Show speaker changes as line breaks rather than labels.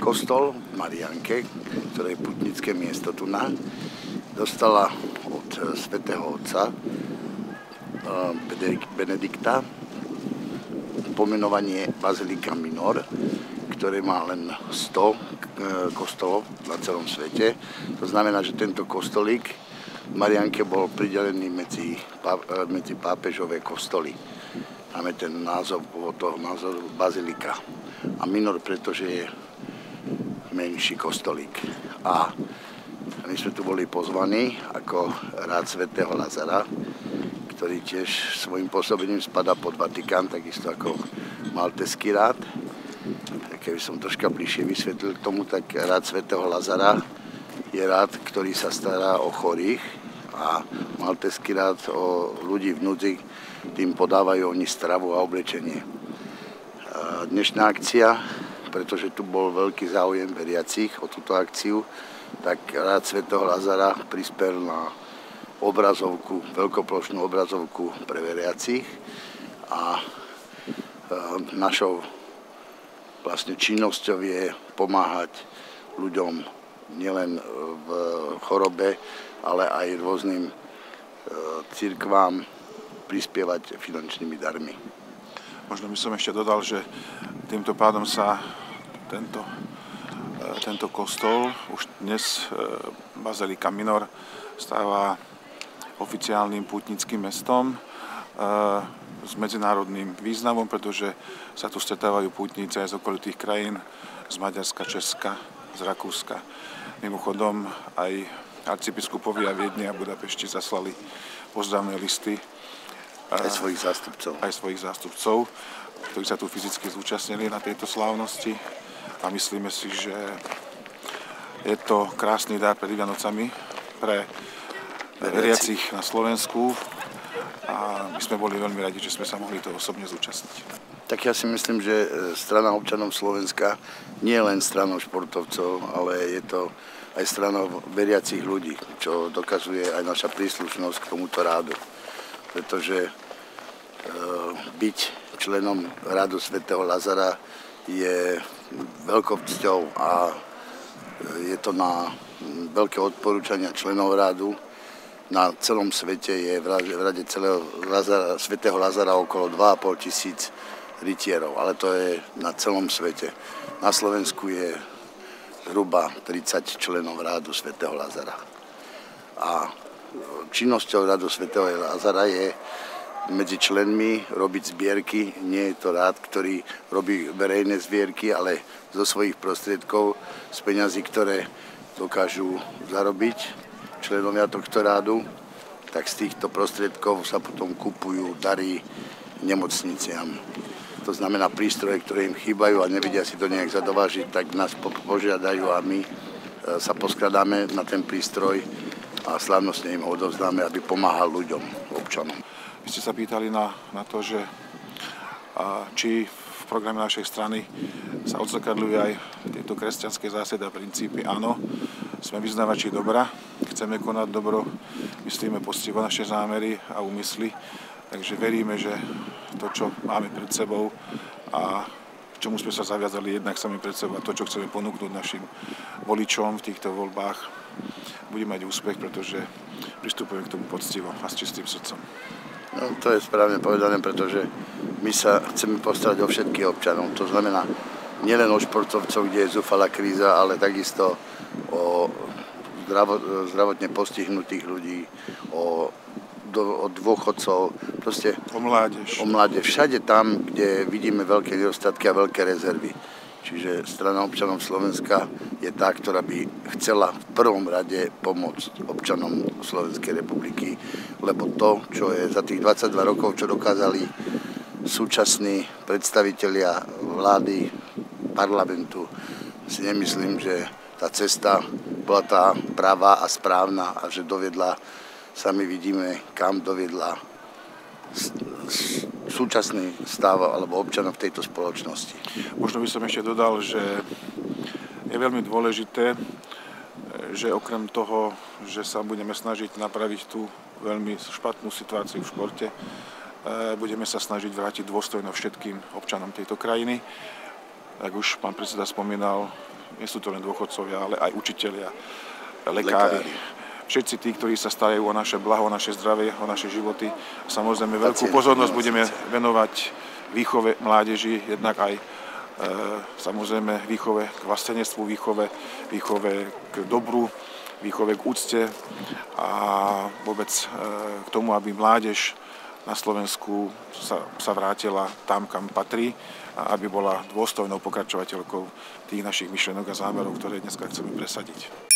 kostol v Mariánke, ktoré je putnické miesto tu na, dostala od svätého otca Benedikta pomenovanie Bazilika Minor, ktoré má len 100 kostolov na celom svete. To znamená, že tento kostolík v Mariánke bol pridelený medzi pápežové kostoly. Máme ten názov toho názoru Bazilika. A Minor, pretože je menší kostolík. A my sme tu boli pozvaní ako rád svätého Lazara, ktorý tiež svojím pôsobením spadá pod Vatikán, takisto ako maltézsky rád. Keby som troška bližšie vysvetlil k tomu, tak rád svätého Lazara je rád, ktorý sa stará o chorých a maltézsky rád o ľudí v núdzi, tým podávajú oni stravu a oblečenie. Dnešná akcia, pretože tu bol veľký záujem veriacich o túto akciu, tak rád svätého Lazara prispel na obrazovku, veľkoplošnú obrazovku pre veriacich a našou vlastne činnosťou je pomáhať ľuďom nielen v chorobe, ale aj rôznym cirkvám prispievať finančnými darmi.
Možno by som ešte dodal, že týmto pádom sa tento kostol už dnes Bazilika Minor stáva oficiálnym pútnickým mestom s medzinárodným významom, pretože sa tu stretávajú pútnici aj z okolitých krajín, z Maďarska, Česka, z Rakúska. Mimochodom aj arcibiskupovia Viedne a Budapešti zaslali pozdravné listy
aj svojich zástupcov, ktorí sa tu fyzicky zúčastnili na tejto slávnosti. A myslíme si, že je to krásny dar pred Vianocami pre veriacich na Slovensku. A my sme boli veľmi radi, že sme sa mohli to osobne zúčastniť. Tak ja si myslím, že strana občanov Slovenska nie je len stranou športovcov, ale je to aj stranou veriacich ľudí, čo dokazuje aj naša príslušnosť k tomuto rádu. Pretože byť členom rádu svätého Lazara je veľkou cťou a je to na veľké odporúčania členov rádu. Na celom svete je v rade celého svätého Lazara okolo 2,5 tisíc rytierov, ale to je na celom svete. Na Slovensku je zhruba 30 členov rádu svätého Lazara. A činnosťou rádu svätého Lazara je medzi členmi robiť zbierky. Nie je to rád, ktorý robí verejné zbierky, ale zo svojich prostriedkov, z peňazí, ktoré dokážu zarobiť členovia tohto rádu, tak z týchto prostriedkov sa potom kupujú dary nemocniciam. To znamená prístroje, ktoré im chýbajú a nevedia si to nejak zadovážiť, tak nás požiadajú a my sa poskladáme na ten prístroj a slávnostne im ho odovzdáme, aby pomáhal ľuďom, občanom.
Vy ste sa pýtali na to, že či v programe našej strany sa odzrkadľujú aj tieto kresťanské zásady a princípy. Áno, sme vyznávači dobra, chceme konať dobro, myslíme poctivo naše zámery a úmysly, takže veríme, že to, čo máme pred sebou a čomu sme sa zaviazali jednak sami pred sebou a to, čo chceme ponúknuť našim voličom v týchto voľbách, bude mať úspech, pretože pristupujeme k tomu poctivo a s čistým srdcom.
No, to je správne povedané, pretože my sa chceme postarať o všetkých občanov. To znamená nielen o športovcov, kde je zúfalá kríza, ale takisto o zdravotne postihnutých ľudí, o dôchodcov, proste
o mládež.
Všade tam, kde vidíme veľké nedostatky a veľké rezervy. Čiže strana občanov Slovenska je tá, ktorá by chcela v prvom rade pomôcť občanom Slovenskej republiky, lebo to, čo je za tých 22 rokov, čo dokázali súčasní predstavitelia vlády, parlamentu, si nemyslím, že tá cesta bola tá pravá a správna a že doviedla, sami vidíme, kam doviedla súčasný stav alebo občanov v tejto spoločnosti.
Možno by som ešte dodal, že je veľmi dôležité, že okrem toho, že sa budeme snažiť napraviť tú veľmi špatnú situáciu v športe, budeme sa snažiť vrátiť dôstojnosť všetkým občanom tejto krajiny. Ak už pán predseda spomínal
nie sú to len dôchodcovia, ale aj učitelia, lekári. Všetci tí, ktorí sa starajú o naše blaho, o naše zdravie, o naše životy. Samozrejme, veľkú pozornosť budeme venovať výchove mládeži, jednak aj samozrejme výchove k vlastenectvu, výchove k dobru, výchove k úcte a vôbec k tomu, aby mládež na Slovensku sa vrátila tam, kam patrí a aby bola dôstojnou pokračovateľkou tých našich myšlienok a zámerov, ktoré dneska chceme presadiť.